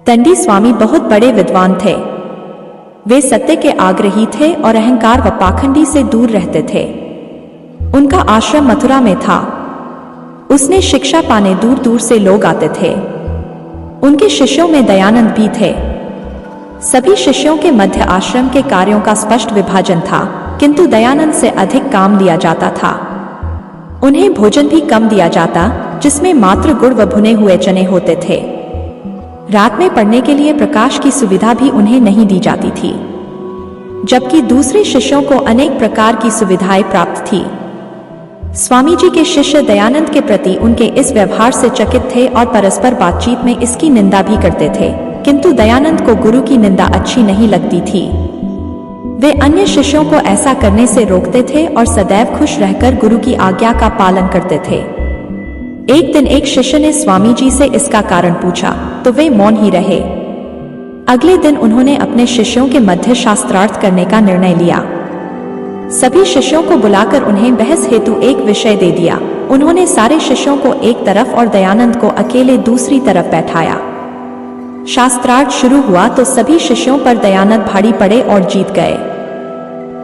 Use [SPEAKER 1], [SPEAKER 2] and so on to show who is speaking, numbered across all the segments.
[SPEAKER 1] दंडी स्वामी बहुत बड़े विद्वान थे। वे सत्य के आग्रही थे और अहंकार व पाखंडी से दूर रहते थे। उनका आश्रम मथुरा में था। उसने शिक्षा पाने दूर दूर से लोग आते थे। उनके शिष्यों में दयानंद भी थे। सभी शिष्यों के मध्य आश्रम के कार्यों का स्पष्ट विभाजन था, किंतु दयानंद से अधिक काम लिया जाता था। उन्हें भोजन भी कम दिया जाता, जिसमें मात्र गुड़ व भुने हुए चने होते थे। रात में पढ़ने के लिए प्रकाश की सुविधा भी उन्हें नहीं दी जाती थी, जबकि दूसरे शिष्यों को अनेक प्रकार की सुविधाएं प्राप्त थी। स्वामी जी के शिष्य दयानंद के प्रति उनके इस व्यवहार से चकित थे और परस्पर बातचीत में इसकी निंदा भी करते थे, किंतु दयानंद को गुरु की निंदा अच्छी नहीं लगती थी। वे अन्य शिष्यों को ऐसा करने से रोकते थे और सदैव खुश रहकर गुरु की आज्ञा का पालन करते थे। एक दिन एक शिष्य ने स्वामी जी से इसका कारण पूछा, तो वे मौन ही रहे। अगले दिन उन्होंने अपने शिष्यों के मध्य शास्त्रार्थ करने का निर्णय लिया। सभी शिष्यों को बुलाकर उन्हें बहस हेतु एक विषय दे दिया। उन्होंने सारे शिष्यों को एक तरफ और दयानंद को अकेले दूसरी तरफ बैठाया। शास्त्रार्थ शुरू हुआ तो सभी शिष्यों पर दयानंद भारी पड़े और जीत गए।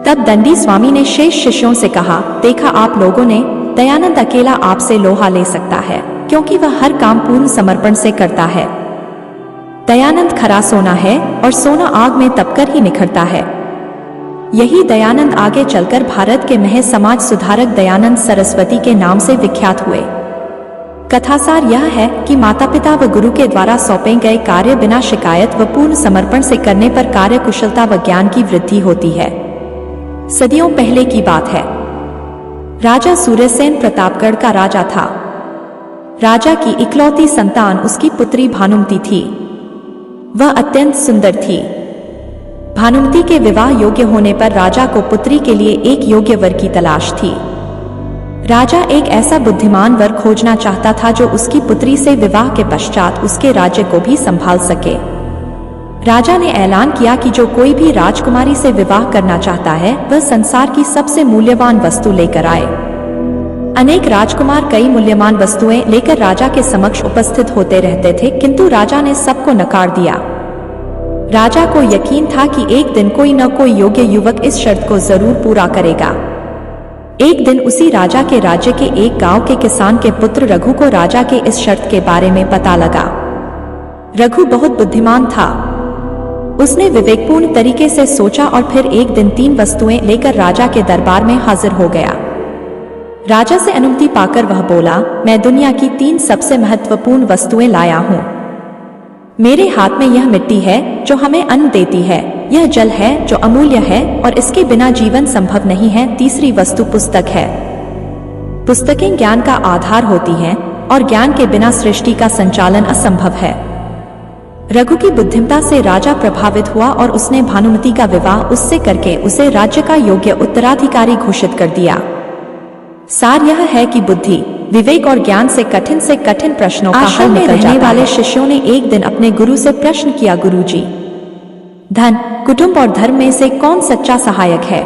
[SPEAKER 1] तब दंडी स्वामी ने शेष शिष्यों से कहा, देखा आप लोगों ने, दयानंद अकेला आपसे लोहा ले सकता है, क्योंकि वह हर काम पूर्ण समर्पण से करता है। दयानंद खरा सोना है और सोना आग में तपकर ही निखरता है। यही दयानंद आगे चलकर भारत के महज समाज सुधारक दयानंद सरस्वती के नाम से विख्यात हुए। कथासार यह है कि माता पिता व गुरु के द्वारा सौंपे गए कार्य बिना शिकायत व पूर्ण समर्पण से करने पर कार्य कुशलता व ज्ञान की वृद्धि होती है। सदियों पहले की बात है। राजा सूर्यसेन प्रतापगढ़ का राजा था। राजा की इकलौती संतान उसकी पुत्री भानुमती थी। वह अत्यंत सुंदर थी। भानुमती के विवाह योग्य होने पर राजा को पुत्री के लिए एक योग्य वर की तलाश थी। राजा एक ऐसा बुद्धिमान वर खोजना चाहता था जो उसकी पुत्री से विवाह के पश्चात उसके राज्य को भी संभाल सके। राजा ने ऐलान किया कि जो कोई भी राजकुमारी से विवाह करना चाहता है वह संसार की सबसे मूल्यवान वस्तु लेकर आए। अनेक राजकुमार कई मूल्यवान वस्तुएं लेकर राजा के समक्ष उपस्थित होते रहते थे, किंतु राजा ने सबको नकार दिया। राजा को यकीन था कि एक दिन कोई न कोई योग्य युवक इस शर्त को जरूर पूरा करेगा। एक दिन उसी राजा के राज्य के एक गांव के किसान के पुत्र रघु को राजा के इस शर्त के बारे में पता लगा। रघु बहुत बुद्धिमान था। उसने विवेकपूर्ण तरीके से सोचा और फिर एक दिन 3 वस्तुएं लेकर राजा के दरबार में हाजिर हो गया। राजा से अनुमति पाकर वह बोला, मैं दुनिया की 3 सबसे महत्वपूर्ण वस्तुएं लाया हूं। मेरे हाथ में यह मिट्टी है जो हमें अन्न देती है, यह जल है जो अमूल्य है और इसके बिना जीवन संभव नहीं है, तीसरी वस्तु पुस्तक है। पुस्तकें ज्ञान का आधार होती हैं और ज्ञान के बिना सृष्टि का संचालन असंभव है। रघु की बुद्धिमता से राजा प्रभावित हुआ और उसने भानुमती का विवाह उससे करके उसे राज्य का योग्य उत्तराधिकारी घोषित कर दिया। सार यह है कि बुद्धि, विवेक और ज्ञान से कठिन प्रश्नों का हल निकल जाता है। वाले शिष्यों ने एक दिन अपने गुरु से प्रश्न किया, गुरुजी, धन, कुटुंब और धर्म में से कौन सच्चा सहायक है?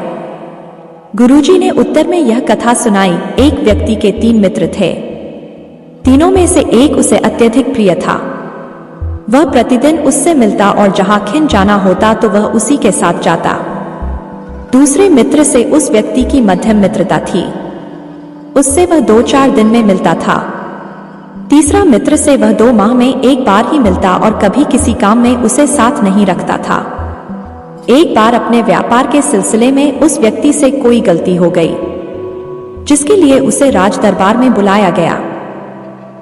[SPEAKER 1] गुरुजी ने उत्तर में यह कथा सुनाई। एक व्यक्ति के 3 मित्र थे। तीनों में से एक उसे अत्यधिक प्रिय था। वह प्रतिदिन उससे मिलता और जहां खिन जाना होता तो वह उसी के साथ जाता। दूसरे मित्र से उस व्यक्ति की मध्यम मित्रता थी। उससे वह 2-4 दिन में मिलता था। तीसरा मित्र से वह 2 माह में एक बार ही मिलता और कभी किसी काम में उसे साथ नहीं रखता था। एक बार अपने व्यापार के सिलसिले में उस व्यक्ति से कोई गलती हो गई, जिसके लिए उसे राज दरबार में बुलाया गया।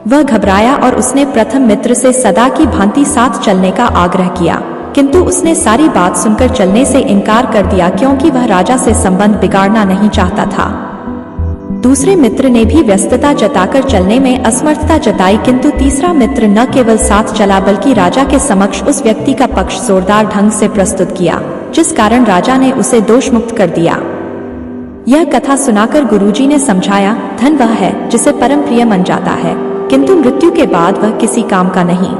[SPEAKER 1] वह घबराया और उसने प्रथम मित्र से सदा की भांति साथ चलने का आग्रह किया, किंतु उसने सारी बात सुनकर चलने से इनकार कर दिया, क्योंकि वह राजा से संबंध बिगाड़ना नहीं चाहता था। दूसरे मित्र ने भी व्यस्तता जताकर चलने में असमर्थता जताई, किंतु तीसरा मित्र न केवल साथ चला बल्कि राजा के समक्ष उस व्यक्ति का पक्ष जोरदार ढंग से प्रस्तुत किया, जिस कारण राजा ने उसे दोष मुक्त कर दिया। यह कथा सुनाकर गुरुजी ने समझाया, धन वह है जिसे परम प्रिय मन जाता है, किंतु मृत्यु के बाद वह किसी काम का नहीं।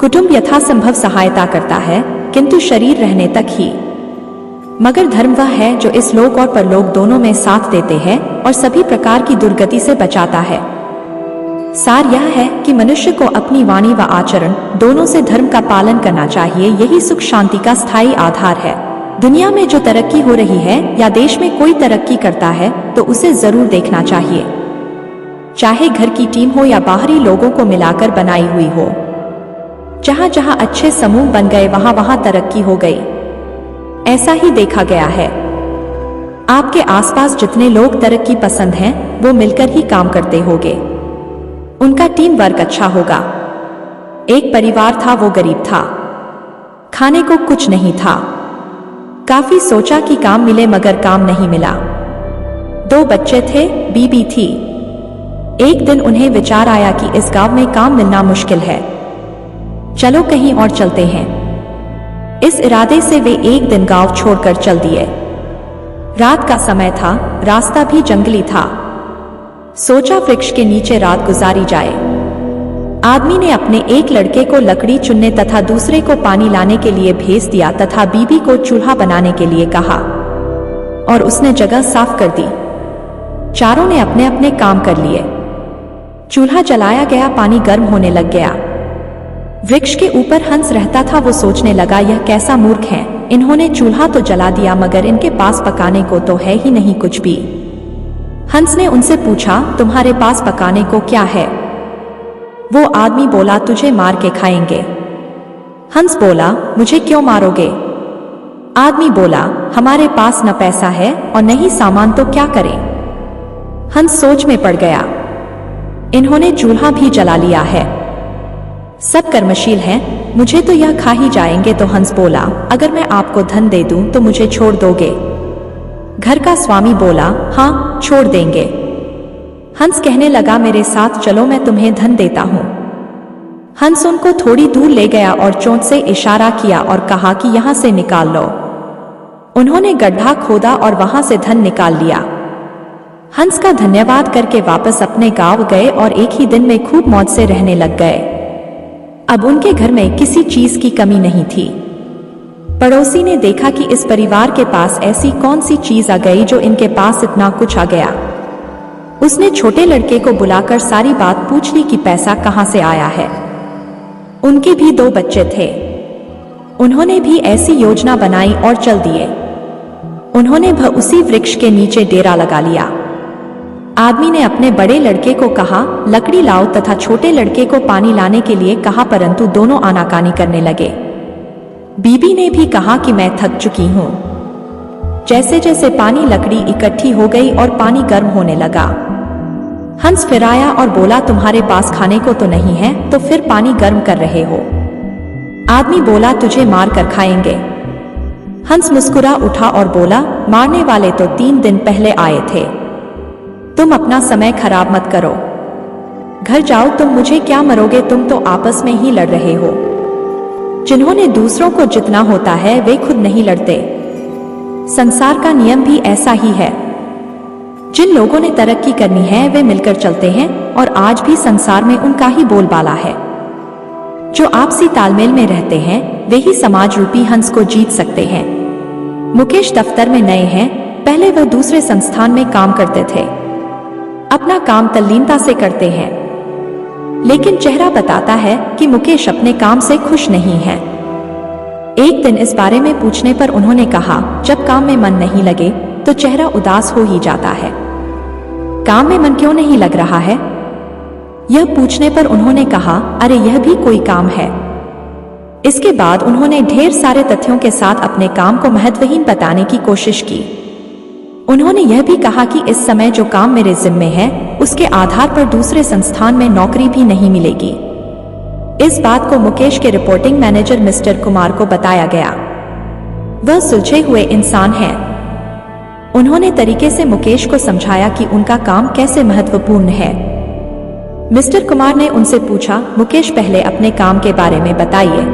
[SPEAKER 1] कुटुंब यथासंभव सहायता करता है, किंतु शरीर रहने तक ही। मगर धर्म वह है जो इस लोक और परलोक दोनों में साथ देते हैं और सभी प्रकार की दुर्गति से बचाता है। सार यह है कि मनुष्य को अपनी वाणी व आचरण दोनों से धर्म का पालन करना चाहिए। यही सुख शांति का स्थायी आधार है। दुनिया में जो तरक्की हो रही है या देश में कोई तरक्की करता है तो उसे जरूर देखना चाहिए, चाहे घर की टीम हो या बाहरी लोगों को मिलाकर बनाई हुई हो। जहां जहां अच्छे समूह बन गए वहां वहां तरक्की हो गई। ऐसा ही देखा गया है। आपके आसपास जितने लोग तरक्की पसंद हैं वो मिलकर ही काम करते होंगे, उनका टीम वर्क अच्छा होगा। एक परिवार था, वो गरीब था, खाने को कुछ नहीं था। काफी सोचा कि काम मिले मगर काम नहीं मिला। 2 बच्चे थे, बीबी थी। एक दिन उन्हें विचार आया कि इस गांव में काम मिलना मुश्किल है, चलो कहीं और चलते हैं। इस इरादे से वे एक दिन गांव छोड़कर चल दिए। रात का समय था, रास्ता भी जंगली था। सोचा वृक्ष के नीचे रात गुजारी जाए। आदमी ने अपने एक लड़के को लकड़ी चुनने तथा दूसरे को पानी लाने के लिए भेज दिया तथा बीबी को चूल्हा बनाने के लिए कहा और उसने जगह साफ कर दी। चारों ने अपने अपने काम कर लिए। चूल्हा जलाया गया, पानी गर्म होने लग गया। वृक्ष के ऊपर हंस रहता था, वो सोचने लगा यह कैसा मूर्ख है, इन्होंने चूल्हा तो जला दिया मगर इनके पास पकाने को तो है ही नहीं कुछ भी। हंस ने उनसे पूछा, तुम्हारे पास पकाने को क्या है? वो आदमी बोला, तुझे मार के खाएंगे। हंस बोला, मुझे क्यों मारोगे? आदमी बोला, हमारे पास न पैसा है और न ही सामान, तो क्या करें? हंस सोच में पड़ गया। इन्होंने चूल्हा भी जला लिया है, सब कर्मशील हैं, मुझे तो यह खा ही जाएंगे। तो हंस बोला, अगर मैं आपको धन दे दूं तो मुझे छोड़ दोगे? घर का स्वामी बोला, हाँ छोड़ देंगे। हंस कहने लगा, मेरे साथ चलो, मैं तुम्हें धन देता हूं। हंस उनको थोड़ी दूर ले गया और चोंच से इशारा किया और कहा कि यहां से निकाल लो। उन्होंने गड्ढा खोदा और वहां से धन निकाल लिया। हंस का धन्यवाद करके वापस अपने गांव गए और एक ही दिन में खूब मौज से रहने लग गए। अब उनके घर में किसी चीज की कमी नहीं थी। पड़ोसी ने देखा कि इस परिवार के पास ऐसी कौन सी चीज आ गई जो इनके पास इतना कुछ आ गया। उसने छोटे लड़के को बुलाकर सारी बात पूछ ली कि पैसा कहां से आया है। उनके भी 2 बच्चे थे, उन्होंने भी ऐसी योजना बनाई और चल दिए। उन्होंने उसी वृक्ष के नीचे डेरा लगा लिया। आदमी ने अपने बड़े लड़के को कहा, लकड़ी लाओ तथा छोटे लड़के को पानी लाने के लिए कहा, परंतु दोनों आनाकानी करने लगे। बीबी ने भी कहा कि मैं थक चुकी हूं। जैसे जैसे पानी लकड़ी इकट्ठी हो गई और पानी गर्म होने लगा। हंस फिर आया और बोला, तुम्हारे पास खाने को तो नहीं है, तो फिर पानी गर्म कर रहे हो? आदमी बोला, तुझे मार कर खाएंगे। हंस मुस्कुरा उठा और बोला, मारने वाले तो 3 दिन पहले आए थे, तुम अपना समय खराब मत करो, घर जाओ, तुम मुझे क्या मरोगे, तुम तो आपस में ही लड़ रहे हो। जिन्होंने दूसरों को जितना होता है वे खुद नहीं लड़ते। संसार का नियम भी ऐसा ही है। जिन लोगों ने तरक्की करनी है वे मिलकर चलते हैं और आज भी संसार में उनका ही बोलबाला है। जो आपसी तालमेल में रहते हैं वे ही समाज रूपी हंस को जीत सकते हैं। मुकेश दफ्तर में नए हैं, पहले वह दूसरे संस्थान में काम करते थे। अपना काम तल्लीनता से करते हैं, लेकिन चेहरा बताता है कि मुकेश अपने काम से खुश नहीं है। एक दिन इस बारे में पूछने पर उन्होंने कहा, जब काम में मन नहीं लगे तो चेहरा उदास हो ही जाता है। काम में मन क्यों नहीं लग रहा है? यह पूछने पर उन्होंने कहा, अरे यह भी कोई काम है। इसके बाद उन्होंने ढेर सारे तथ्यों के साथ अपने काम को महत्वहीन बताने की कोशिश की। उन्होंने यह भी कहा कि इस समय जो काम मेरे जिम्मे है उसके आधार पर दूसरे संस्थान में नौकरी भी नहीं मिलेगी। इस बात को मुकेश के रिपोर्टिंग मैनेजर मिस्टर कुमार को बताया गया। वह सुलझे हुए इंसान हैं। उन्होंने तरीके से मुकेश को समझाया कि उनका काम कैसे महत्वपूर्ण है। मिस्टर कुमार ने उनसे पूछा, मुकेश पहले अपने काम के बारे में बताइए।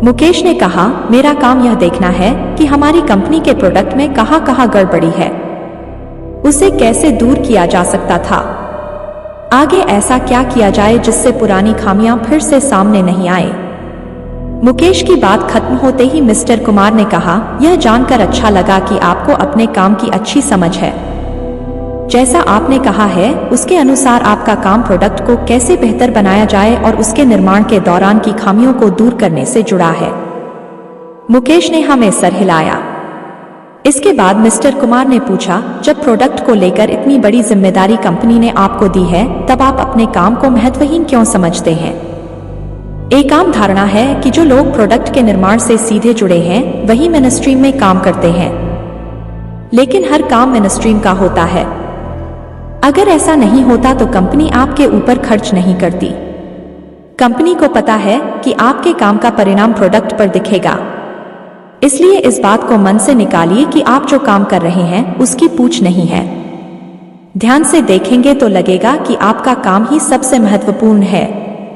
[SPEAKER 1] मुकेश ने कहा, मेरा काम यह देखना है कि हमारी कंपनी के प्रोडक्ट में कहां कहां गड़बड़ी है, उसे कैसे दूर किया जा सकता था, आगे ऐसा क्या किया जाए जिससे पुरानी खामियां फिर से सामने नहीं आए। मुकेश की बात खत्म होते ही मिस्टर कुमार ने कहा, यह जानकर अच्छा लगा कि आपको अपने काम की अच्छी समझ है। जैसा आपने कहा है उसके अनुसार आपका काम प्रोडक्ट को कैसे बेहतर बनाया जाए और उसके निर्माण के दौरान की खामियों को दूर करने से जुड़ा है। मुकेश ने हमें सर हिलाया। इसके बाद मिस्टर कुमार ने पूछा, जब प्रोडक्ट को लेकर इतनी बड़ी जिम्मेदारी कंपनी ने आपको दी है तब आप अपने काम को महत्वहीन क्यों समझते हैं? एक आम धारणा है कि जो लोग प्रोडक्ट के निर्माण से सीधे जुड़े हैं वही मिनिस्ट्रीम में काम करते हैं, लेकिन हर काम मिनिस्ट्रीम का होता है। अगर ऐसा नहीं होता तो कंपनी आपके ऊपर खर्च नहीं करती। कंपनी को पता है कि आपके काम का परिणाम प्रोडक्ट पर दिखेगा, इसलिए इस बात को मन से निकालिए कि आप जो काम कर रहे हैं उसकी पूछ नहीं है। ध्यान से देखेंगे तो लगेगा कि आपका काम ही सबसे महत्वपूर्ण है।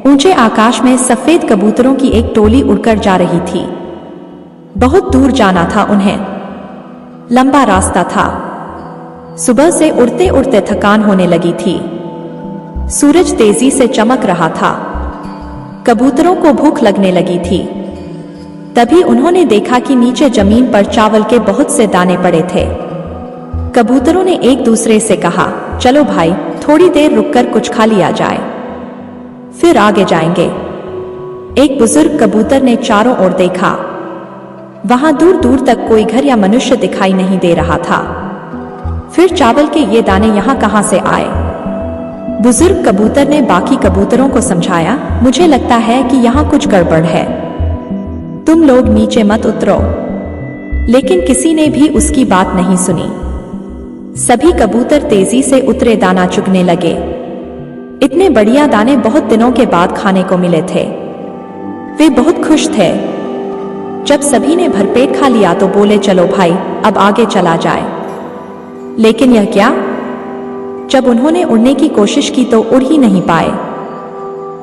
[SPEAKER 1] ऊंचे आकाश में सफेद कबूतरों की एक टोली उड़कर जा रही थी। बहुत दूर जाना था उन्हें, लंबा रास्ता था। सुबह से उड़ते उड़ते थकान होने लगी थी। सूरज तेजी से चमक रहा था। कबूतरों को भूख लगने लगी थी। तभी उन्होंने देखा कि नीचे जमीन पर चावल के बहुत से दाने पड़े थे। कबूतरों ने एक दूसरे से कहा, चलो भाई थोड़ी देर रुककर कुछ खा लिया जाए, फिर आगे जाएंगे। एक बुजुर्ग कबूतर ने चारों ओर देखा। वहां दूर दूर तक कोई घर या मनुष्य दिखाई नहीं दे रहा था। फिर चावल के ये दाने यहाँ कहाँ से आए? बुजुर्ग कबूतर ने बाकी कबूतरों को समझाया, मुझे लगता है कि यहाँ कुछ गड़बड़ है, तुम लोग नीचे मत उतरो। लेकिन किसी ने भी उसकी बात नहीं सुनी। सभी कबूतर तेजी से उतरे दाना चुगने लगे। इतने बढ़िया दाने बहुत दिनों के बाद खाने को मिले थे। वे बहुत खुश थे। जब सभी ने भरपेट खा लिया तो बोले, चलो भाई अब आगे चला जाए। लेकिन यह क्या? जब उन्होंने उड़ने की कोशिश की तो उड़ ही नहीं पाए।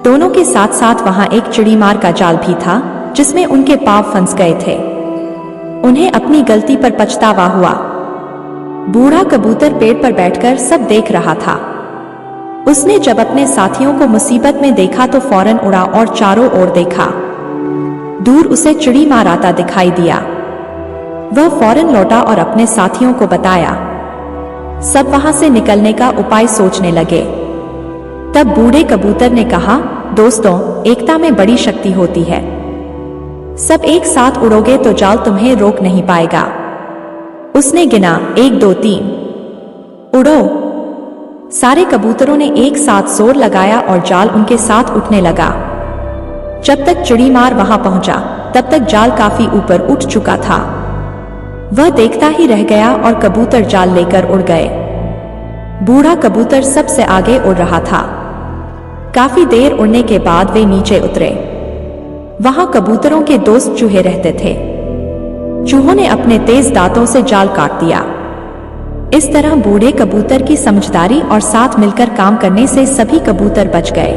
[SPEAKER 1] दोनों के साथ साथ वहां एक चिड़ीमार का जाल भी था जिसमें उनके पांव फंस गए थे। उन्हें अपनी गलती पर पछतावा हुआ। बूढ़ा कबूतर पेड़ पर बैठकर सब देख रहा था। उसने जब अपने साथियों को मुसीबत में देखा तो फौरन उड़ा और चारों ओर देखा। दूर उसे चिड़ीमार आता दिखाई दिया। वह फौरन लौटा और अपने साथियों को बताया। सब वहां से निकलने का उपाय सोचने लगे। तब बूढ़े कबूतर ने कहा, दोस्तों एकता में बड़ी शक्ति होती है। सब एक साथ उड़ोगे तो जाल तुम्हें रोक नहीं पाएगा। उसने गिना, 1 2 3 उड़ो। सारे कबूतरों ने एक साथ जोर लगाया और जाल उनके साथ उठने लगा। जब तक चिड़ीमार वहां पहुंचा तब तक जाल काफी ऊपर उठ चुका था। वह देखता ही रह गया और कबूतर जाल लेकर उड़ गए। बूढ़ा कबूतर सबसे आगे उड़ रहा था। काफी देर उड़ने के बाद वे नीचे उतरे। वहां कबूतरों के दोस्त चूहे रहते थे। चूहों ने अपने तेज दांतों से जाल काट दिया। इस तरह बूढ़े कबूतर की समझदारी और साथ मिलकर काम करने से सभी कबूतर बच गए।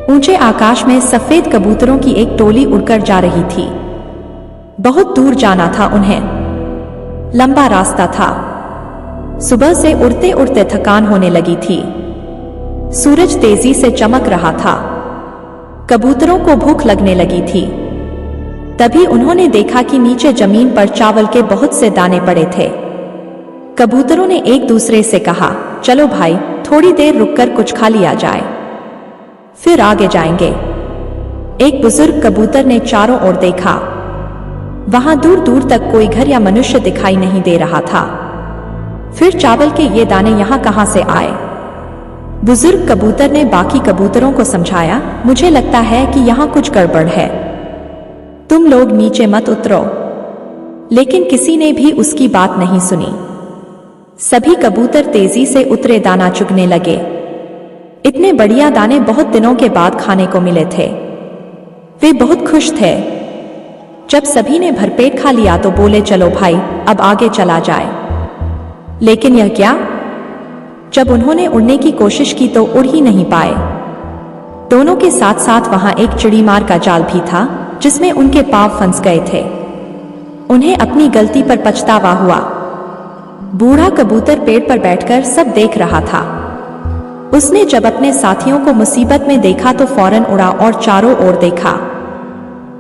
[SPEAKER 1] ऊंचे आकाश में सफेद कबूतरों की एक टोली उड़कर जा रही थी। बहुत दूर जाना था उन्हें, लंबा रास्ता था। सुबह से उड़ते उड़ते थकान होने लगी थी। सूरज तेजी से चमक रहा था। कबूतरों को भूख लगने लगी थी। तभी उन्होंने देखा कि नीचे जमीन पर चावल के बहुत से दाने पड़े थे। कबूतरों ने एक दूसरे से कहा, चलो भाई थोड़ी देर रुककर कुछ खा लिया जाए, फिर आगे जाएंगे। एक बुजुर्ग कबूतर ने चारों ओर देखा। वहां दूर दूर तक कोई घर या मनुष्य दिखाई नहीं दे रहा था। फिर चावल के ये दाने यहाँ कहाँ से आए? बुजुर्ग कबूतर ने बाकी कबूतरों को समझाया, मुझे लगता है कि यहाँ कुछ गड़बड़ है, तुम लोग नीचे मत उतरो। लेकिन किसी ने भी उसकी बात नहीं सुनी। सभी कबूतर तेजी से उतरे दाना चुगने लगे। इतने बढ़िया दाने बहुत दिनों के बाद खाने को मिले थे। वे बहुत खुश थे। जब सभी ने भरपेट खा लिया तो बोले, चलो भाई अब आगे चला जाए। लेकिन यह क्या? जब उन्होंने उड़ने की कोशिश की तो उड़ ही नहीं पाए। दोनों के साथ साथ वहां एक चिड़ीमार का जाल भी था जिसमें उनके पांव फंस गए थे। उन्हें अपनी गलती पर पछतावा हुआ। बूढ़ा कबूतर पेड़ पर बैठकर सब देख रहा था। उसने जब अपने साथियों को मुसीबत में देखा तो फौरन उड़ा और चारों ओर देखा।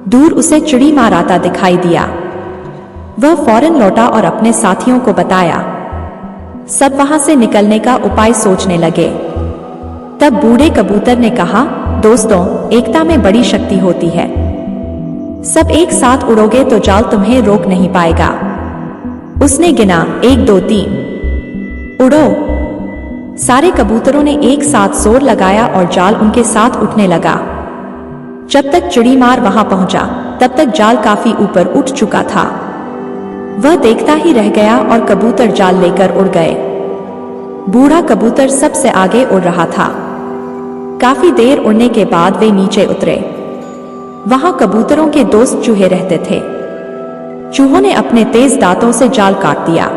[SPEAKER 1] दूर उसे चिड़ीमार आता दिखाई दिया। वह फौरन लौटा और अपने साथियों को बताया। सब वहां से निकलने का उपाय सोचने लगे। तब बूढ़े कबूतर ने कहा, दोस्तों, एकता में बड़ी शक्ति होती है। सब एक साथ उड़ोगे तो जाल तुम्हें रोक नहीं पाएगा। उसने गिना, 1 2 3 उड़ो। सारे कबूतरों ने एक साथ जोर लगाया और जाल उनके साथ उठने लगा। जब तक चिड़ीमार वहां पहुंचा तब तक जाल काफी ऊपर उठ चुका था। वह देखता ही रह गया और कबूतर जाल लेकर उड़ गए। बूढ़ा कबूतर सबसे आगे उड़ रहा था। काफी देर उड़ने के बाद वे नीचे उतरे। वहां कबूतरों के दोस्त चूहे रहते थे। चूहों ने अपने तेज दांतों से जाल काट दिया।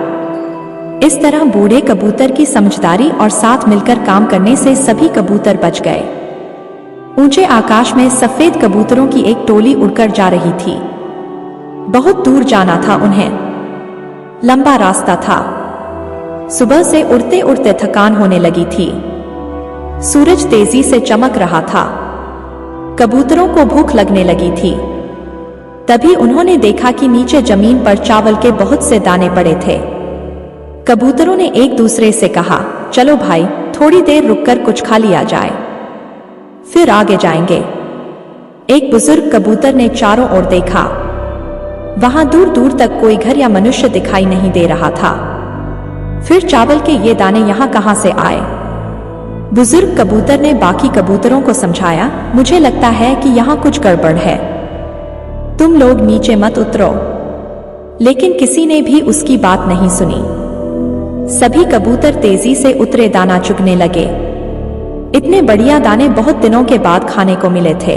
[SPEAKER 1] इस तरह बूढ़े कबूतर की समझदारी और साथ मिलकर काम करने से सभी कबूतर बच गए। ऊंचे आकाश में सफेद कबूतरों की एक टोली उड़कर जा रही थी। बहुत दूर जाना था उन्हें। लंबा रास्ता था। सुबह से उड़ते उड़ते थकान होने लगी थी। सूरज तेजी से चमक रहा था। कबूतरों को भूख लगने लगी थी। तभी उन्होंने देखा कि नीचे जमीन पर चावल के बहुत से दाने पड़े थे। कबूतरों ने एक दूसरे से कहा, चलो भाई, थोड़ी देर रुककर कुछ खा लिया जाए, फिर आगे जाएंगे। एक बुजुर्ग कबूतर ने चारों ओर देखा। वहां दूर दूर तक कोई घर या मनुष्य दिखाई नहीं दे रहा था। फिर चावल के ये दाने यहां कहां से आए? बुजुर्ग कबूतर ने बाकी कबूतरों को समझाया, मुझे लगता है कि यहां कुछ गड़बड़ है। तुम लोग नीचे मत उतरो। लेकिन किसी ने भी उसकी बात नहीं सुनी। सभी कबूतर तेजी से उतरे, दाना चुगने लगे। इतने बढ़िया दाने बहुत दिनों के बाद खाने को मिले थे।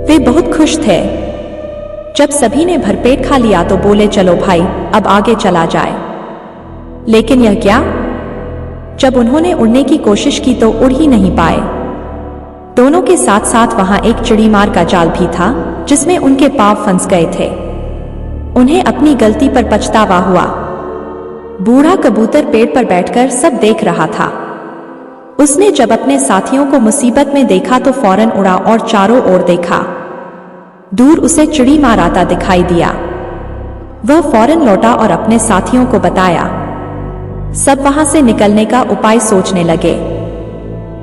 [SPEAKER 1] वे बहुत खुश थे। जब सभी ने भरपेट खा लिया तो बोले, चलो भाई, अब आगे चला जाए। लेकिन यह क्या? जब उन्होंने उड़ने की कोशिश की तो उड़ ही नहीं पाए। दोनों के साथ साथ वहां एक चिड़ीमार का जाल भी था जिसमें उनके पांव फंस गए थे। उन्हें अपनी गलती पर पछतावा हुआ। बूढ़ा कबूतर पेड़ पर बैठकर सब देख रहा था। उसने जब अपने साथियों को मुसीबत में देखा तो फौरन उड़ा और चारों ओर देखा। दूर उसे चिड़ीमार आता दिखाई दिया। वह फौरन लौटा और अपने साथियों को बताया। सब वहां से निकलने का उपाय सोचने लगे।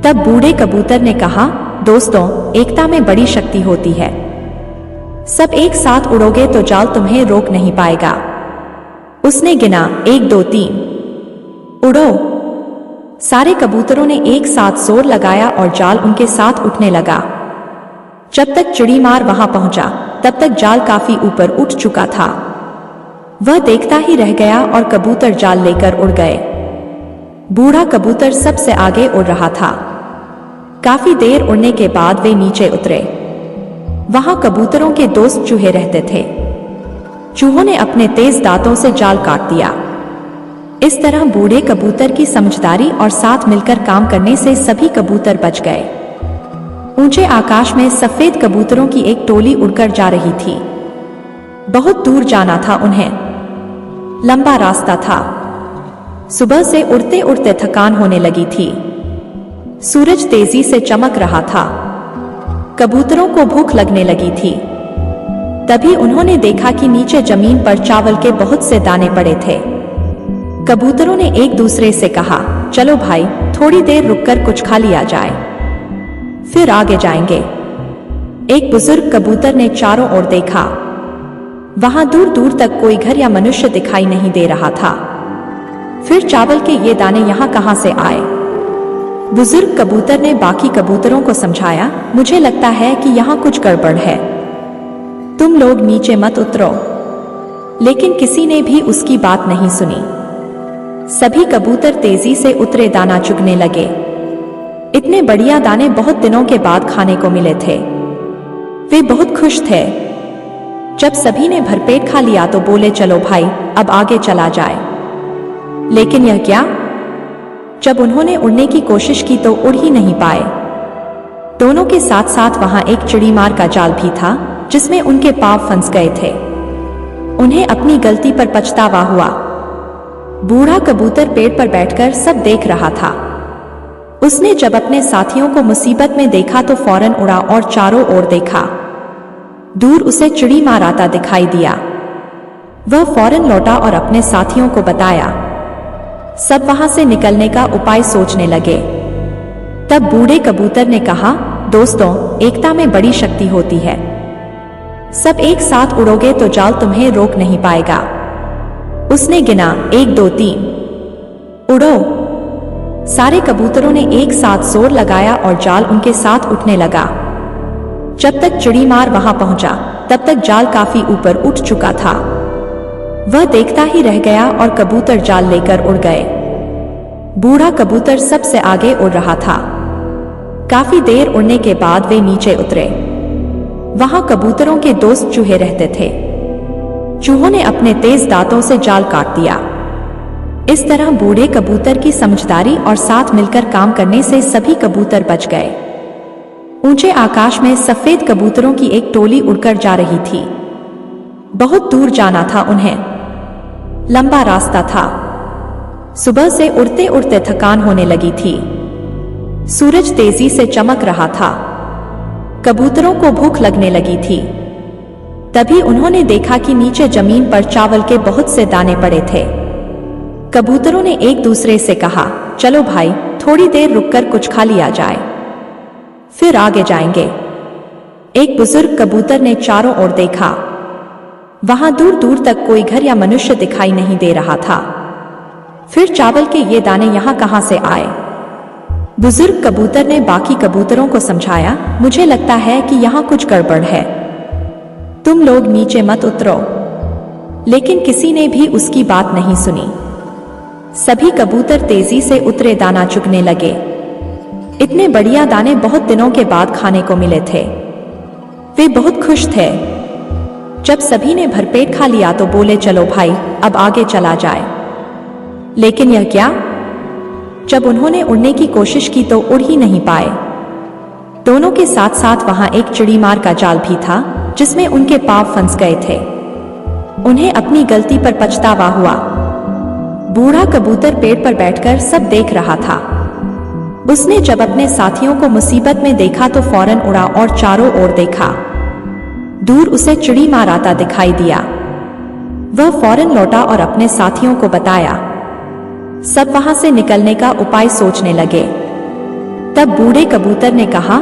[SPEAKER 1] तब बूढ़े कबूतर ने कहा, दोस्तों, एकता में बड़ी शक्ति होती है। सब एक साथ उड़ोगे तो जाल तुम्हें रोक नहीं पाएगा। उसने गिना, 1 2 3 उड़ो। सारे कबूतरों ने एक साथ जोर लगाया और जाल उनके साथ उठने लगा। जब तक चिड़ीमार वहां पहुंचा तब तक जाल काफी ऊपर उठ चुका था। वह देखता ही रह गया और कबूतर जाल लेकर उड़ गए। बूढ़ा कबूतर सबसे आगे उड़ रहा था। काफी देर उड़ने के बाद वे नीचे उतरे। वहां कबूतरों के दोस्त चूहे रहते थे। चूहों ने अपने तेज दांतों से जाल काट दिया। इस तरह बूढ़े कबूतर की समझदारी और साथ मिलकर काम करने से सभी कबूतर बच गए। ऊंचे आकाश में सफेद कबूतरों की एक टोली उड़कर जा रही थी। बहुत दूर जाना था उन्हें। लंबा रास्ता था। सुबह से उड़ते उड़ते थकान होने लगी थी। सूरज तेजी से चमक रहा था। कबूतरों को भूख लगने लगी थी। तभी उन्होंने देखा कि नीचे जमीन पर चावल के बहुत से दाने पड़े थे। कबूतरों ने एक दूसरे से कहा, चलो भाई, थोड़ी देर रुककर कुछ खा लिया जाए, फिर आगे जाएंगे। एक बुजुर्ग कबूतर ने चारों ओर देखा। वहां दूर दूर तक कोई घर या मनुष्य दिखाई नहीं दे रहा था। फिर चावल के ये दाने यहां कहां से आए? बुजुर्ग कबूतर ने बाकी कबूतरों को समझाया, मुझे लगता है कि यहां कुछ गड़बड़ है। तुम लोग नीचे मत उतरो। लेकिन किसी ने भी उसकी बात नहीं सुनी। सभी कबूतर तेजी से उतरे, दाना चुगने लगे। इतने बढ़िया दाने बहुत दिनों के बाद खाने को मिले थे। वे बहुत खुश थे। जब सभी ने भरपेट खा लिया तो बोले, चलो भाई, अब आगे चला जाए। लेकिन यह क्या? जब उन्होंने उड़ने की कोशिश की तो उड़ ही नहीं पाए। दोनों के साथ साथ वहां एक चिड़ीमार का जाल भी था जिसमें उनके पांव फंस गए थे। उन्हें अपनी गलती पर पछतावा हुआ। बूढ़ा कबूतर पेड़ पर बैठकर सब देख रहा था। उसने जब अपने साथियों को मुसीबत में देखा तो फौरन उड़ा और चारों ओर देखा। दूर उसे चिड़ीमार आता दिखाई दिया। वह फौरन लौटा और अपने साथियों को बताया। सब वहां से निकलने का उपाय सोचने लगे। तब बूढ़े कबूतर ने कहा, दोस्तों, एकता में बड़ी शक्ति होती है। सब एक साथ उड़ोगे तो जाल तुम्हें रोक नहीं पाएगा। उसने गिना, 1 2 3, उड़ो। सारे कबूतरों ने एक साथ जोर लगाया और जाल उनके साथ उठने लगा। जब तक चिड़ीमार वहां पहुंचा तब तक जाल काफी ऊपर उठ चुका था। वह देखता ही रह गया और कबूतर जाल लेकर उड़ गए। बूढ़ा कबूतर सबसे आगे उड़ रहा था। काफी देर उड़ने के बाद वे नीचे उतरे। वहां कबूतरों के दोस्त चूहे रहते थे। चूहों ने अपने तेज दांतों से जाल काट दिया। इस तरह बूढ़े कबूतर की समझदारी और साथ मिलकर काम करने से सभी कबूतर बच गए। ऊंचे आकाश में सफेद कबूतरों की एक टोली उड़कर जा रही थी। बहुत दूर जाना था उन्हें। लंबा रास्ता था। सुबह से उड़ते उड़ते थकान होने लगी थी। सूरज तेजी से चमक रहा था। कबूतरों को भूख लगने लगी थी। तभी उन्होंने देखा कि नीचे जमीन पर चावल के बहुत से दाने पड़े थे। कबूतरों ने एक दूसरे से कहा, चलो भाई, थोड़ी देर रुककर कुछ खा लिया जाए, फिर आगे जाएंगे। एक बुजुर्ग कबूतर ने चारों ओर देखा। वहां दूर दूर तक कोई घर या मनुष्य दिखाई नहीं दे रहा था। फिर चावल के ये दाने यहां कहां से आए? बुजुर्ग कबूतर ने बाकी कबूतरों को समझाया, मुझे लगता है कि यहां कुछ गड़बड़ है, तुम लोग नीचे मत उतरो। लेकिन किसी ने भी उसकी बात नहीं सुनी। सभी कबूतर तेजी से उतरे, दाना चुगने लगे। इतने बढ़िया दाने बहुत दिनों के बाद खाने को मिले थे। वे बहुत खुश थे। जब सभी ने भरपेट खा लिया तो बोले, चलो भाई, अब आगे चला जाए। लेकिन यह क्या? जब उन्होंने उड़ने की कोशिश की तो उड़ ही नहीं पाए। दोनों के साथ साथ वहां एक चिड़ीमार का जाल भी था जिसमें उनके पांव फंस गए थे। उन्हें अपनी गलती पर पछतावा हुआ। बूढ़ा कबूतर पेड़ पर बैठकर सब देख रहा था। उसने जब अपने साथियों को मुसीबत में देखा तो फौरन उड़ा और चारों ओर देखा। दूर उसे चिड़ीमार आता दिखाई दिया। वह फौरन लौटा और अपने साथियों को बताया। सब वहां से निकलने का उपाय सोचने लगे। तब बूढ़े कबूतर ने कहा,